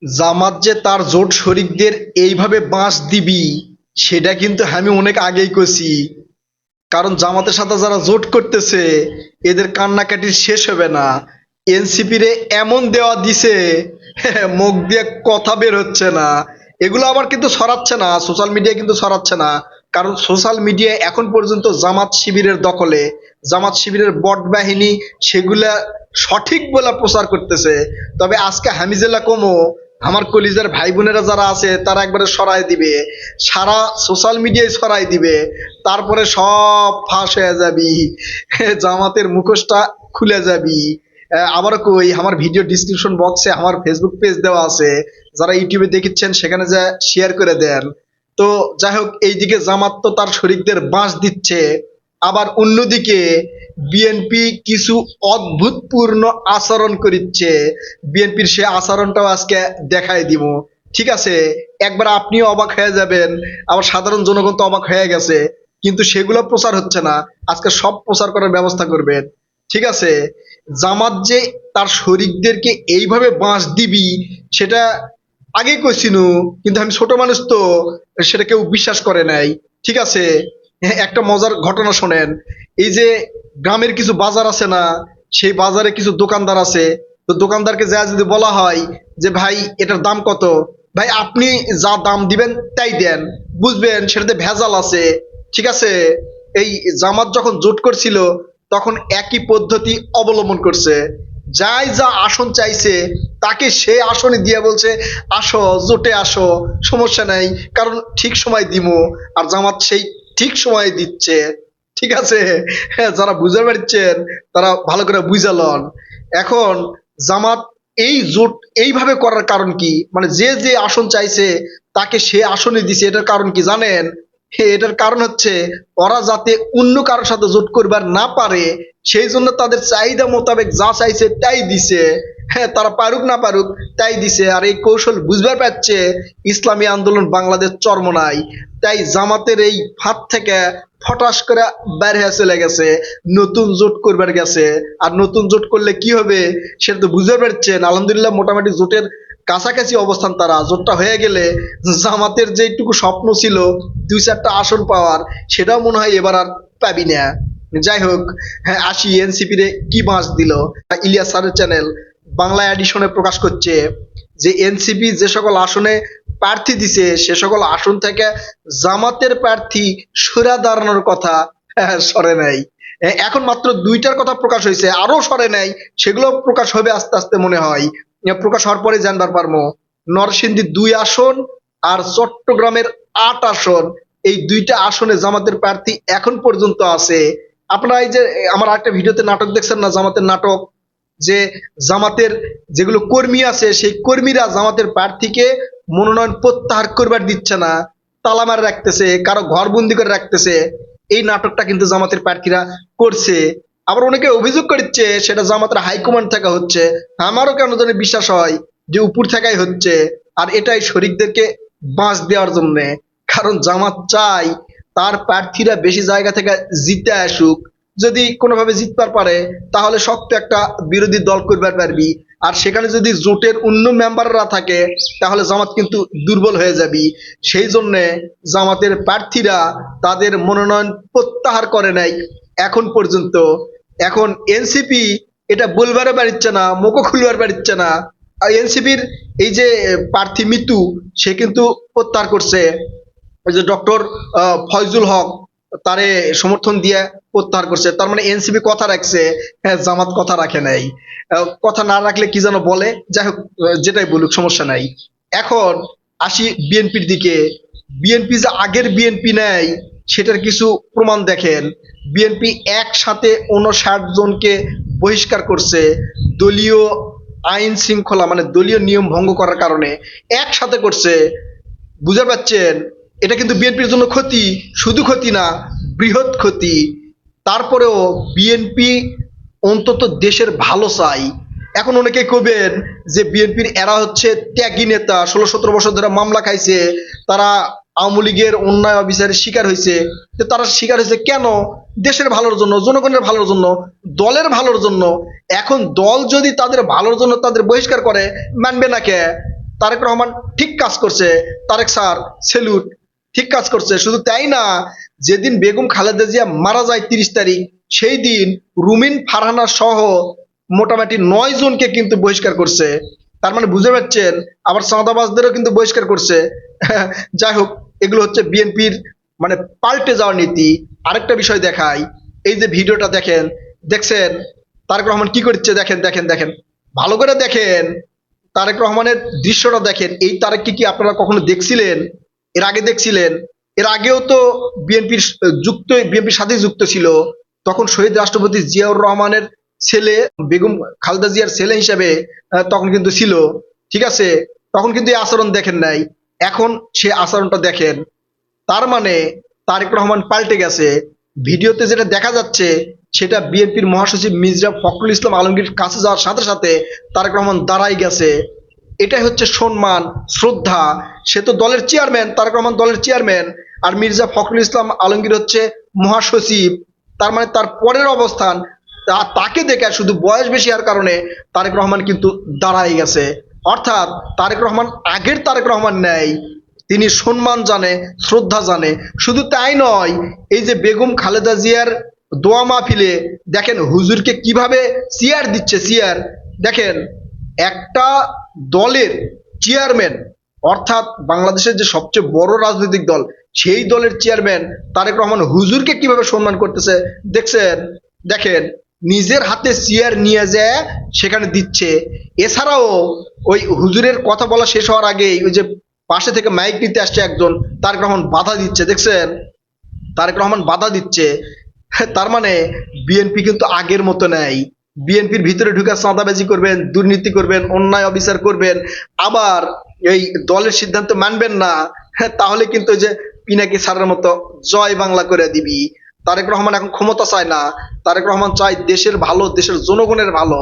জামাত যে তার জোট শরিকদের এইভাবে বাঁশ দিবি, সেটা কিন্তু আমি অনেক আগেই কছি। কারণ জামাতের সাথে যারা জোট করতেছে, এদের কান্নাকাটির শেষ হবে না। এনসিপি রে এমন দেওয়া দিছে, মুখ দিয়ে কথা বের হচ্ছে না। এগুলো আবার কিন্তু ছড়াচ্ছে না, সোশ্যাল মিডিয়ায় কিন্তু ছড়াচ্ছে না। কারণ সোশ্যাল মিডিয়া এখন পর্যন্ত জামাত শিবিরের দখলে। জামাত শিবিরের বট বাহিনী সেগুলা সঠিক বলে প্রচার করতেছে। তবে আজকে হামিজেল্লা কমো, আমার কলিজার ভাই বোনেরা যারা আছে তারা একবারে সরায় দিবে, সারা সোশ্যাল মিডিয়ায় ছড়াই দিবে। তারপরে সব ফাঁস হয়ে যাবি, জামাতের মুখোশটা খুলে যাবি। আবার কই, আমার ভিডিও ডিসক্রিপশন বক্সে আমার ফেসবুক পেজ দেওয়া আছে, যারা ইউটিউবে দেখেছেন সেখানে যা শেয়ার করে দেন। তো যাই হোক, এইদিকে জামাত তো তার শরিকদের বাঁশ দিচ্ছে, আবার অন্যদিকে বিএনপি কিছু অদ্ভুতপূর্ণ আচরণ করিচ্ছে। বিএনপির সে আচরণটাও আজকে দেখাই দিব। ঠিক আছে, একবার আপনিও অবাক হয়ে যাবেন, আবার সাধারণ জনগণ তো অবাক হয়ে গেছে। কিন্তু সেগুলো প্রচার হচ্ছে না, আজকে সব প্রচার করার ব্যবস্থা করবেন। ঠিক আছে, জামাত যে তার শরিকদেরকে এইভাবে বাঁশ দিবি, সেটা আগে কইছিনু, কিন্তু আমি ছোট মানুষ তো, সেটা কেউ বিশ্বাস করে নাই। ঠিক আছে, একটা মজার ঘটনা শোনেন। এই যে গ্রামের কিছু বাজার আছে না, সেই বাজারে কিছু দোকানদার আছে। তো দোকানদারকে যা যদি বলা হয় যে ভাই এটার দাম কত, ভাই আপনি যা দাম দিবেন তাই দেন, বুঝবেন সেটাতে ভেজাল আছে। ঠিক আছে, এই জামাত যখন জোট করছিল তখন একই পদ্ধতি অবলম্বন করছে। যাই যা আসন চাইছে তাকে সে আসনে দিয়ে বলছে আসো জোটে আসো, সমস্যা নাই, কারণ ঠিক সময় দিমু। আর জামাত সেই ঠিক সময় দিচ্ছে। ঠিক আছে, হ্যাঁ, যারা বুঝতে পারছেন তারা ভালো করে বুঝে লন। এখন জামাত এই জোট এইভাবে করার কারণ কি, মানে যে যে আসন চাইছে তাকে সে আসনে দিছে, এটার কারণ কি জানেন? এটার কারণ হচ্ছে ওরা যাতে অন্য কারোর সাথে জোট করবার না পারে, সেই জন্য তাদের চাহিদা মোতাবেক যা চাইছে তাই দিছে। হ্যাঁ, তারা পারুক না পারুক তাই দিছে। আর এই কৌশল বুঝবার পারছে ইসলামী আন্দোলন বাংলাদেশ চরমোনাই। তাই জামাতের এই ফাঁদ থেকে ফটাস করে বের হয়ে চলে গেছে, নতুন জোট করবার গেছে। আর নতুন জোট করলে কি হবে সেটা তো বুঝতে পারছেন। আলহামদুলিল্লাহ মোটামুটি জোটের কাছাকাছি অবস্থান, তারা জোটটা হয়ে গেলে জামাতের যেটুকু স্বপ্ন ছিল দুই চারটা আসন পাওয়ার, সেটাও মনে হয় এবার আর পাবি না। যাই হোক, হ্যাঁ, আসি এনসিপি রে কি বাঁশ দিল। ইলিয়াস স্যারের চ্যানেল বাংলা এডিশনে প্রকাশ করছে যে এনসিপি যে সকল আসনে প্রার্থী দিছে সে সকল আসন থেকে জামাতের প্রার্থী সরে দাঁড়ানোর কথা সরে নাই। এখন মাত্র দুইটার কথা প্রকাশ হয়েছে, আরো সরে নাই। সেগুলো প্রকাশ হবে আস্তে আস্তে মনে হয়। প্রকাশ হওয়ার পরে জানবার পারবো। নরসিংদীর 2 আসন আর চট্টগ্রামের 8 আসন, এই দুইটা আসনে জামাতের প্রার্থী এখন পর্যন্ত আছে। আপনারা এই যে আমার একটা ভিডিওতে নাটক দেখছেন না, জামাতের নাটক, যে জামাতের যেগুলো কর্মী আছে সেই কর্মীরা জামাতের প্রার্থীকে মনোনয়ন প্রত্যাহার করবার দিচ্ছে না, তালা মারে রাখতেছে, কারো ঘর বন্দি করে রাখতেছে। এই নাটকটা কিন্তু জামাতের প্রার্থীরা করছে। আবার অনেকে অভিযোগ করছে সেটা জামাতের হাইকমান্ড থেকে হচ্ছে। আমারও কেন জানি বিশ্বাস হয় যে উপর থেকেই হচ্ছে, আর এটাই শরিকদেরকে বাঁশ দেওয়ার জন্য। কারণ জামাত চাই তার প্রার্থীরা বেশি জায়গা থেকে জিতে আসুক। যদি কোনোভাবে জিতবার পারে তাহলে শক্ত একটা বিরোধী দল করবার পারবি। আর সেখানে যদি জোটের অন্য মেম্বাররা থাকে তাহলে জামাত কিন্তু দুর্বল হয়ে যাবি। সেই জন্য জামাতের প্রার্থীরা তাদের মনোনয়ন প্রত্যাহার করে নাই এখন পর্যন্ত। এখন এনসিপি এটা বলবারও পারছে না, মুখও খুলবার পারছে না। আর এনসিপির এই যে প্রার্থী মিতু, সে কিন্তু প্রত্যাহার করছে। ওই যে ডক্টর ফয়জুল হক তারে সমর্থন দিয়ে প্রত্যাহার করছে। তার মানে এনসিপি কথা রাখছে, হ্যাঁ, জামাত কথা রাখে নাই। কথা না রাখলে কি যেন বলে, যাই হোক, যেটাই বলুক সমস্যা নাই। এখন আসি বিএনপির দিকে। বিএনপি যে আগের বিএনপি নেই সেটার কিছু প্রমাণ দেখেন। বিএনপি একসাথে 59 জনকে বহিষ্কার করছে দলীয় আইন শৃঙ্খলা, মানে দলীয় নিয়ম ভঙ্গ করার কারণে একসাথে করছে। বুঝতে পারছেন? এটা কিন্তু বিএনপির জন্য ক্ষতি, শুধু ক্ষতি না, বৃহৎ ক্ষতি। তারপরেও বিএনপি অন্তত দেশের ভালো চাই। এখন অনেকে কবেন যে বিএনপির এরা হচ্ছে ত্যাগী নেতা, 16-17 বছর ধরে মামলা খাইছে, তারা আওয়ামী লীগের অন্যায় অবিচারের শিকার হয়েছে। তো তারা শিকার হয়েছে কেন? দেশের ভালোর জন্য, জনগণের ভালোর জন্য, দলের ভালোর জন্য। এখন দল যদি তাদের ভালোর জন্য তাদের বহিষ্কার করে, মানবে না কে? তারেক রহমান ঠিক কাজ করছে। তারেক স্যার সেলুট, ঠিক কাজ করছে। শুধু তাই না, যেদিন বেগম খালেদা জিয়া মারা যায় 30 তারিখ, সেই দিন রুমিন ফারহানা সহ মোটামুটি 9 জনকে কিন্তু বহিষ্কার করছে। তার মানে বুঝতে পারছেন, আবার চাঁদাবাজদেরও কিন্তু বহিষ্কার করছে। যাই হোক, এগুলো হচ্ছে বিএনপির মানে পাল্টে যাওয়ার নীতি। আরেকটা বিষয় দেখাই, এই যে ভিডিওটা দেখেন, দেখছেন তারেক রহমান কি করছে? দেখেন দেখেন দেখেন, ভালো করে দেখেন। তারেক রহমানের দৃশ্যটা দেখেন। এই তারেককে কি আপনারা কখনো দেখছিলেন? এর আগে দেখছিলেন? এর আগেও তো বিএনপির সাথে যুক্ত ছিল। তখন শহীদ রাষ্ট্রপতি জিয়াউর রহমানের ছেলে, বেগম খালেদা জিয়ার ছেলে হিসাবে তখন কিন্তু ছিল। ঠিক আছে, তখন কিন্তু এই আচরণ দেখেন নাই। এখন সে আচরণটা দেখেন। তার মানে তারেক রহমান পাল্টে গেছে। ভিডিওতে যেটা দেখা যাচ্ছে, সেটা বিএনপির মহাসচিব মির্জা ফখরুল ইসলাম আলমগীর কাছে যাওয়ার সাথে সাথে তারেক রহমান দাঁড়াই গেছে। এটাই হচ্ছে সম্মান, শ্রদ্ধা। সে তো দলের চেয়ারম্যান, তারেক রহমান দলের চেয়ারম্যান, আর মির্জা ফখরুল ইসলাম আলমগীর হচ্ছে মহাসচিব। তার মানে তার পরের অবস্থান। তাকে দেখে শুধু বয়স বেশি হওয়ার কারণে তারেক রহমান কিন্তু দাঁড়াই গেছে। অর্থাৎ তারেক রহমান আগের তারেক রহমান নেই, তিনি সম্মান জানে, শ্রদ্ধা জানে। শুধু তাই নয়, এই যে বেগম খালেদা জিয়ার দোয়া মাহফিলে দেখেন হুজুরকে কিভাবে চেয়ার দিচ্ছে, চেয়ার দেখেন। একটা দলের চেয়ারম্যান, অর্থাৎ বাংলাদেশের যে সবচেয়ে বড় রাজনৈতিক দল, সেই দলের চেয়ারম্যান তারেক রহমান হুজুরকে কিভাবে সম্মান করতেছে দেখছেন? দেখেন, নিজের হাতে চেয়ার নিয়ে যায় সেখানে দিচ্ছে। এছাড়াও ওই হুজুরের কথা বলা শেষ হওয়ার আগেই ওই যে পাশে থেকে মাইক নিতে আসছে একজন, তারেক রহমান বাধা দিচ্ছে, দেখছেন? তারেক রহমান বাধা দিচ্ছে। তার মানে বিএনপি কিন্তু আগের মতো নেই। বিএনপির ভিতরে ঢুকে চাঁদাবাজি করবেন, দুর্নীতি করবেন, অন্যায় অবিচার করবেন, আবার এই দলের সিদ্ধান্ত মানবেন না। তাহলে কিন্তু ওই যে পিনাকি স্যারের মতো জয় বাংলা করে দিবি। তারেক রহমান এখন ক্ষমতা চায় না। তারেক রহমান চায় দেশের ভালো, দেশের জনগণের ভালো,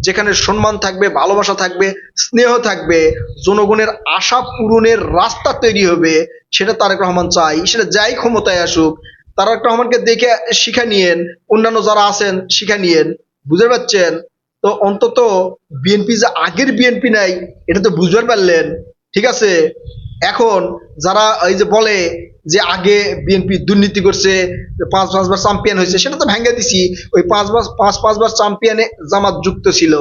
যেখানে সম্মান থাকবে, ভালোবাসা থাকবে, স্নেহ থাকবে, জনগণের আশা পূরণের রাস্তা তৈরি হবে। সেটা তারেক রহমান চাই। সেটা যাই ক্ষমতায় আসুক, তারেক রহমানকে দেখে শিখা নিয়েন, অন্যান্য যারা আছেন শিখা নিয়েন। বুঝতে পারছেন? তো অন্তত বিএনপি যে আগের বিএনপি নাই, এটা তো বুঝতে পারলেন। ঠিক আছে, এখন যারা এই যে বলে যে আগে বিএনপি দুর্নীতি করছে, 5-5 বার চ্যাম্পিয়ন হয়েছে, সেটা তো ভেঙে দিছি। ওই 5-5 বার চ্যাম্পিয়নে জামাত যুক্ত ছিল।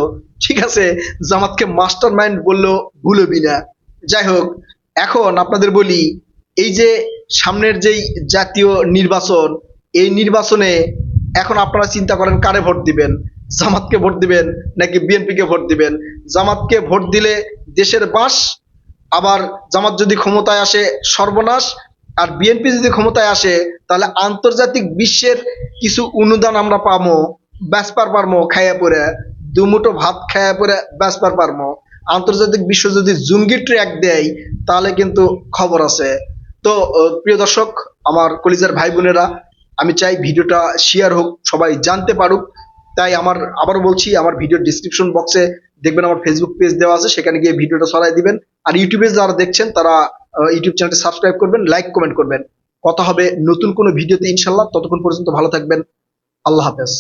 ঠিক আছে, জামাতকে মাস্টার মাইন্ড বললেও ভুল হবি না। যাই হোক, এখন আপনাদের বলি, এই যে সামনের যেই জাতীয় নির্বাচন, এই নির্বাচনে এখন আপনারা চিন্তা করেন কারে ভোট দিবেন? জামাতকে ভোট দিবেন নাকি বিএনপি কে ভোট দিবেন? জামাতকে ভোট দিলে দেশের বাঁশ, আবার জামাত যদি ক্ষমতায় আসে সর্বনাশ, আর বিএনপি যদি ক্ষমতায় আসে তাহলে আন্তর্জাতিক বিশ্বের কিছু অনুদান আমরা পাবো, ব্যাসপার পারমো খাইয়া পরে, দুমুঠো ভাত খাইয়া পরে ব্যাসপার পারমো। আন্তর্জাতিক বিশ্ব যদি জঙ্গি ট্র্যাক দেয় তাহলে কিন্তু খবর আছে। তো প্রিয় দর্শক, আমার কলিজার ভাই বোনেরা, আমি চাই ভিডিওটা শেয়ার হোক, সবাই জানতে পারুক। তাই আমার আবারও বলছি, আমার ভিডিও ডিসক্রিপশন বক্সে দেখবেন আমার ফেসবুক পেজ দেওয়া আছে, সেখানে গিয়ে ভিডিওটা ছড়াই দিবেন। আর ইউটিউবে যারা দেখছেন তারা ইউটিউব চ্যানেলটি সাবস্ক্রাইব করবেন, লাইক কমেন্ট করবেন। কথা হবে নতুন কোনো ভিডিওতে ইনশাল্লাহ। ততক্ষণ পর্যন্ত ভালো থাকবেন। আল্লাহ হাফেজ।